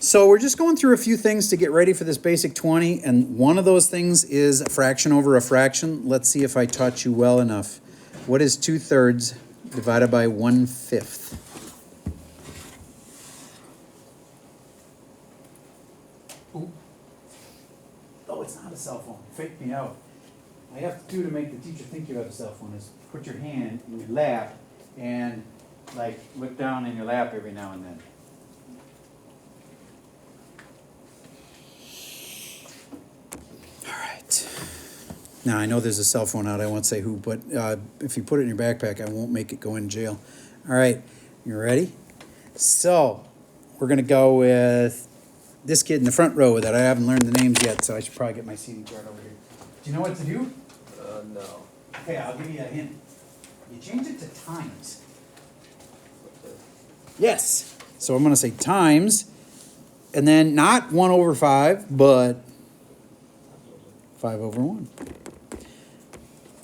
So we're just going through a few things to get ready for this basic 20, and one of those things is a fraction over a fraction. Let's see if I taught you well enough. What is 2/3 divided by 1/5? Ooh. Oh, it's not a cell phone. Fake me out. All you have to do to make the teacher think you have a cell phone is put your hand in your lap and like look down in your lap every now and then. Now, I know there's a cell phone out, I won't say who, but if you put it in your backpack, I won't make it go in jail. All right, you ready? So, we're going to go with this kid in the front row that I haven't learned the names yet, so I should probably get my seating chart over here. Do you know what to do? No. Okay, I'll give you a hint. You change it to times. Yes. So I'm going to say times, and then not 1/5, but 5/1.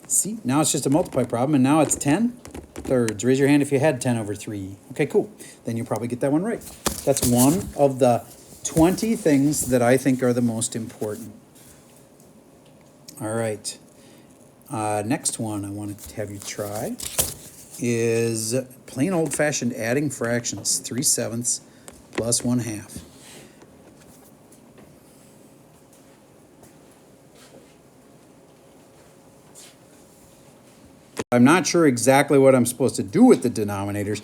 See, now it's just a multiply problem, and now it's 10/3. Raise your hand if you had 10/3. Okay, cool. Then you'll probably get that one right. That's one of the 20 things that I think are the most important. All right. Next one I want to have you try is plain old-fashioned adding fractions. 3/7 plus 1/2. I'm not sure exactly what I'm supposed to do with the denominators.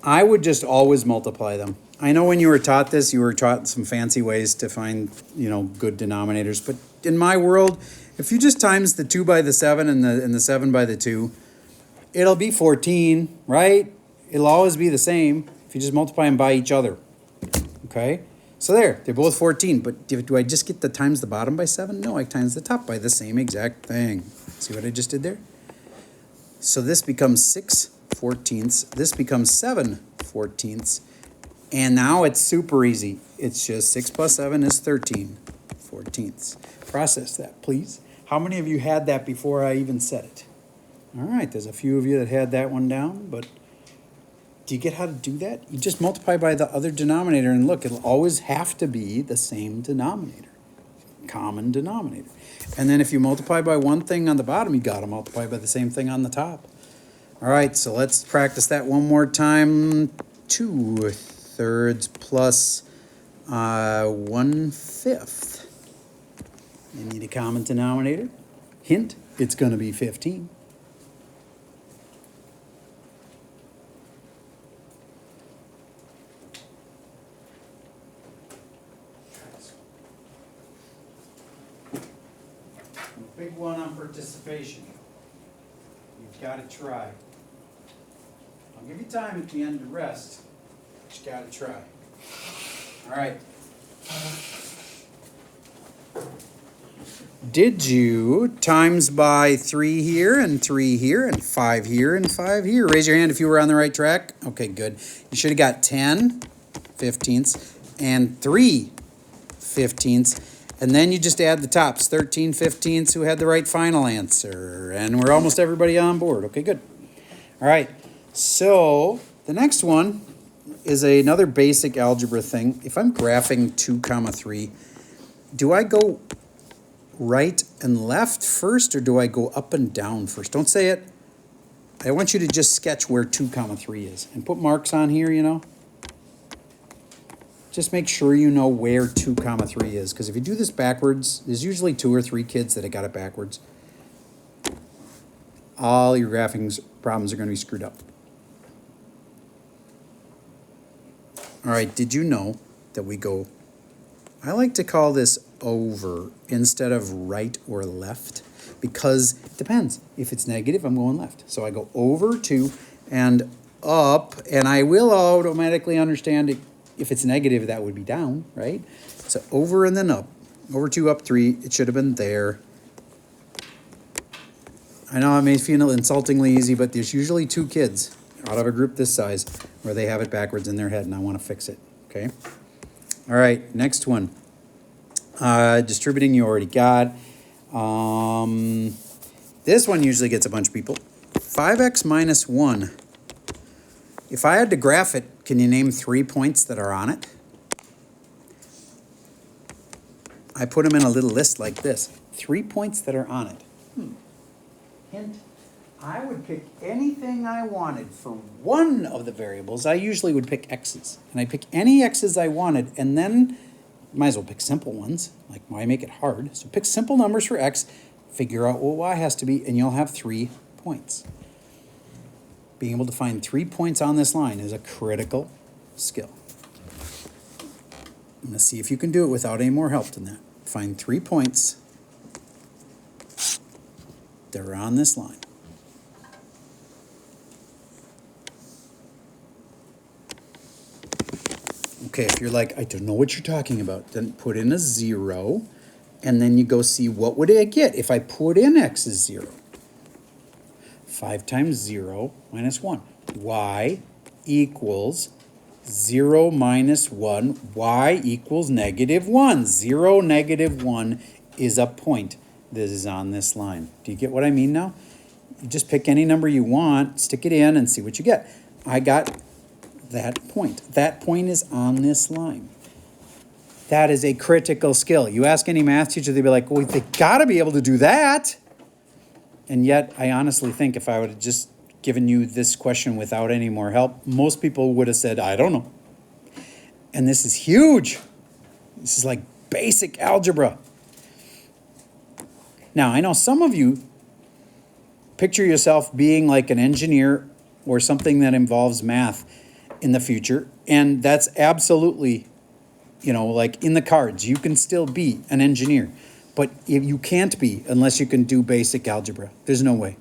I would just always multiply them. I know when you were taught this, you were taught some fancy ways to find, good denominators. But in my world, if you just times the 2 by the 7 and the 7 by the 2, it'll be 14, right? It'll always be the same if you just multiply them by each other. Okay? So there, they're both 14. But do I just get the times the bottom by 7? No, I times the top by the same exact thing. See what I just did there? So this becomes 6/14. This becomes 7/14. And now it's super easy. It's just 6 plus 7 is 13/14. Process that, please. How many of you had that before I even said it? All right, there's a few of you that had that one down, but do you get how to do that? You just multiply by the other denominator, and look, it'll always have to be the same denominator, common denominator. And then if you multiply by one thing on the bottom, you got to multiply by the same thing on the top. All right, so let's practice that one more time. 2/3 plus 1/5. You need a common denominator. Hint, it's going to be 15. Big one on participation. You've got to try. I'll give you time at the end to rest, but you got to try. All right. Did you times by 3 here and 3 here and 5 here and 5 here? Raise your hand if you were on the right track. Okay, good. You should have got 10/15 and 3/15. And then you just add the tops, 13/15 who had the right final answer. And we're almost everybody on board. Okay, good. All right, so the next one is another basic algebra thing. If I'm graphing 2, 3, do I go right and left first, or do I go up and down first? Don't say it. I want you to just sketch where 2, 3 is. And put marks on here, Just make sure you know where 2, 3 is, because if you do this backwards, there's usually 2 or 3 kids that have got it backwards. All your graphing problems are going to be screwed up. All right, did you know that we go, I like to call this over instead of right or left, because it depends. If it's negative, I'm going left. So I go over 2 and up, and I will automatically understand it. If it's negative, that would be down, right? So over and then up. Over 2, up 3. It should have been there. I know it may feel insultingly easy, but there's usually 2 kids out of a group this size where they have it backwards in their head, and I want to fix it, okay? All right, next one. Distributing you already got. This one usually gets a bunch of people. 5x minus 1. If I had to graph it, can you name 3 points that are on it? I put them in a little list like this. 3 points that are on it. Hint, I would pick anything I wanted for one of the variables. I usually would pick x's. And I pick any x's I wanted, and then might as well pick simple ones. Like, why make it hard? So pick simple numbers for x, figure out what y has to be, and you'll have 3 points. Being able to find 3 points on this line is a critical skill. I'm going to see if you can do it without any more help than that. Find 3 points that are on this line. Okay, if you're like, I don't know what you're talking about, then put in a 0, and then you go see what would I get if I put in x is 0. 5 times 0 minus 1. Y equals 0 minus 1. Y equals -1. 0, -1 is a point that is on this line. Do you get what I mean now? You just pick any number you want, stick it in, and see what you get. I got that point. That point is on this line. That is a critical skill. You ask any math teacher, they'd be like, well, they got to be able to do that. And yet, I honestly think if I would have just given you this question without any more help, most people would have said, I don't know. And this is huge. This is like basic algebra. Now, I know some of you picture yourself being like an engineer or something that involves math in the future, and that's absolutely, like in the cards. You can still be an engineer, but you can't be unless you can do basic algebra. There's no way.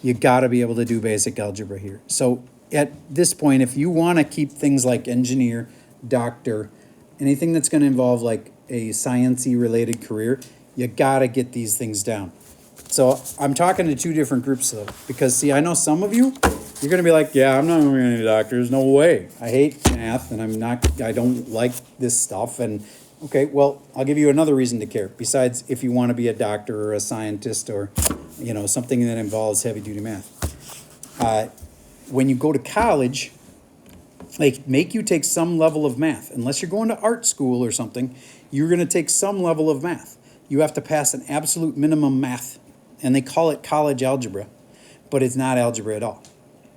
You got to be able to do basic algebra here. So at this point, if you want to keep things like engineer, doctor, anything that's going to involve like a sciencey related career, you got to get these things down. So I'm talking to two different groups though, because see, I know some of you, you're going to be like, yeah, I'm not going to be any doctor. There's no way. I hate math and I don't like this stuff. And okay, well, I'll give you another reason to care. Besides, if you want to be a doctor or a scientist or, something that involves heavy duty math. When you go to college, they make you take some level of math. Unless you're going to art school or something, you're going to take some level of math. You have to pass an absolute minimum math. And they call it college algebra, but it's not algebra at all.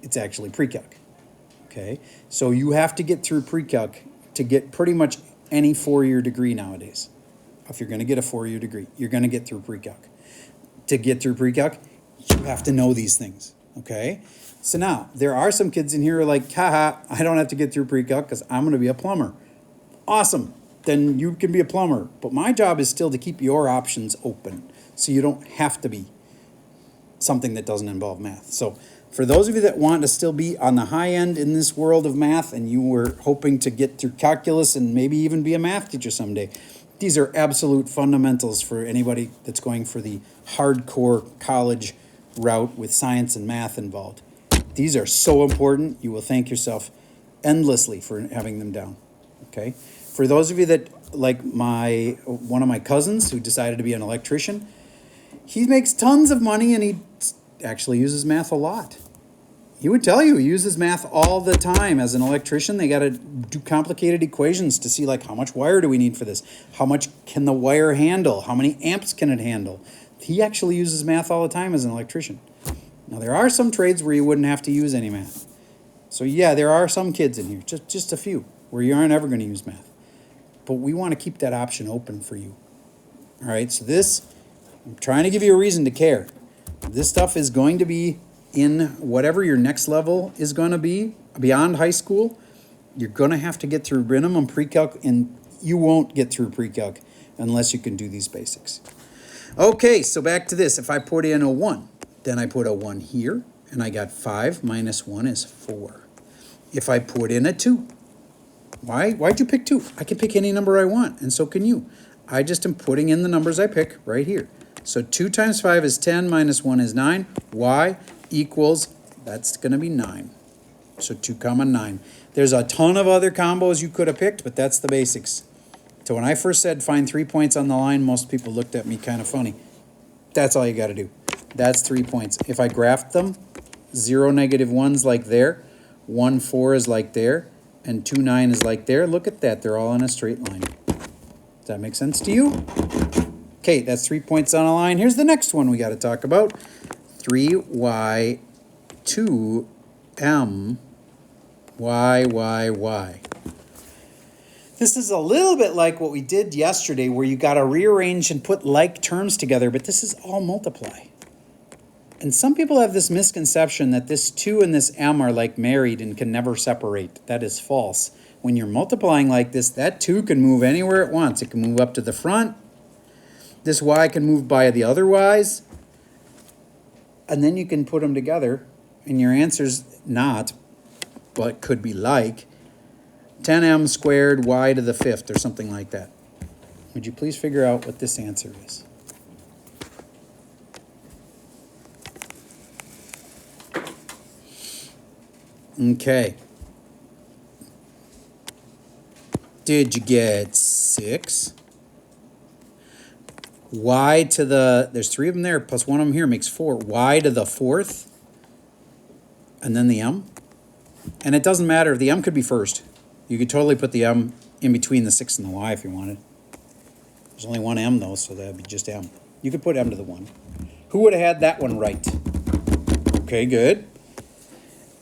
It's actually pre-calc, okay? So you have to get through pre-calc to get pretty much any 4-year degree nowadays. If you're going to get a 4-year degree, you're going to get through pre-calc. To get through pre-calc, you have to know these things, okay? So now, there are some kids in here who are like, haha, I don't have to get through pre-calc because I'm going to be a plumber. Awesome, then you can be a plumber. But my job is still to keep your options open so you don't have to be something that doesn't involve math. So for those of you that want to still be on the high end in this world of math and you were hoping to get through calculus and maybe even be a math teacher someday, these are absolute fundamentals for anybody that's going for the hardcore college route with science and math involved. These are so important, you will thank yourself endlessly for having them down, okay? For those of you that, like one of my cousins who decided to be an electrician, he makes tons of money and he actually uses math a lot. He would tell you he uses math all the time. As an electrician, they got to do complicated equations to see like how much wire do we need for this? How much can the wire handle? How many amps can it handle? He actually uses math all the time as an electrician. Now there are some trades where you wouldn't have to use any math. So yeah, there are some kids in here, just a few, where you aren't ever going to use math. But we want to keep that option open for you. All right, so I'm trying to give you a reason to care. This stuff is going to be in whatever your next level is going to be beyond high school. You're going to have to get through minimum pre-calc, and you won't get through pre-calc unless you can do these basics. Okay, so back to this. If I put in a 1, then I put a 1 here, and I got 5 minus 1 is 4. If I put in a 2, why'd you pick 2? I can pick any number I want, and so can you. I just am putting in the numbers I pick right here. So 2 times 5 is 10, minus 1 is 9. Y equals, that's going to be 9. So 2 comma 9. There's a ton of other combos you could have picked, but that's the basics. So when I first said find 3 points on the line, most people looked at me kind of funny. That's all you got to do. That's 3 points. If I graphed them, 0, -1's like there, 1, 4 is like there, and 2, 9 is like there. Look at that. They're all in a straight line. Does that make sense to you? Okay, that's 3 points on a line. Here's the next one we got to talk about. 3y 2m y. This is a little bit like what we did yesterday where you got to rearrange and put like terms together, but this is all multiply. And some people have this misconception that this 2 and this m are like married and can never separate. That is false. When you're multiplying like this, that 2 can move anywhere it wants. It can move up to the front. This y can move by the other y's. And then you can put them together, and your answer's not, but could be like 10m squared y to the 5th or something like that. Would you please figure out what this answer is? Okay. Did you get 6? Y to the, there's 3 of them there, plus 1 of them here makes 4. Y to the 4th, and then the m. And it doesn't matter, the m could be first. You could totally put the m in between the 6 and the y if you wanted. There's only one m though, so that would be just m. You could put m to the 1. Who would have had that one right? Okay, good.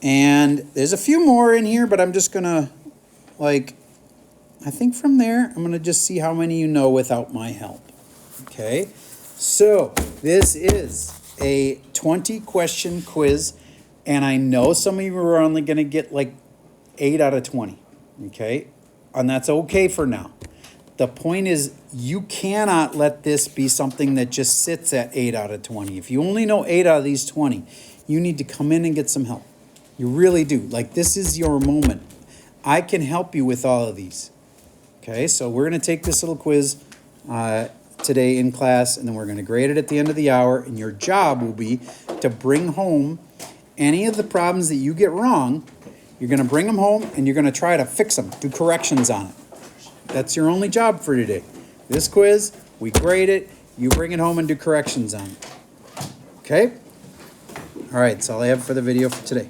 And there's a few more in here, but I'm just going to, like, I think from there, I'm going to just see how many you know without my help. Okay, so this is a 20-question quiz, and I know some of you are only going to get like 8 out of 20, okay? And that's okay for now. The point is you cannot let this be something that just sits at 8 out of 20. If you only know 8 out of these 20, you need to come in and get some help. You really do. Like, this is your moment. I can help you with all of these. Okay, so we're going to take this little quiz today in class, and then we're going to grade it at the end of the hour, and your job will be to bring home any of the problems that you get wrong. You're going to bring them home, and you're going to try to fix them, do corrections on it. That's your only job for today. This quiz, we grade it, you bring it home and do corrections on it. Okay? All right, that's all I have for the video for today.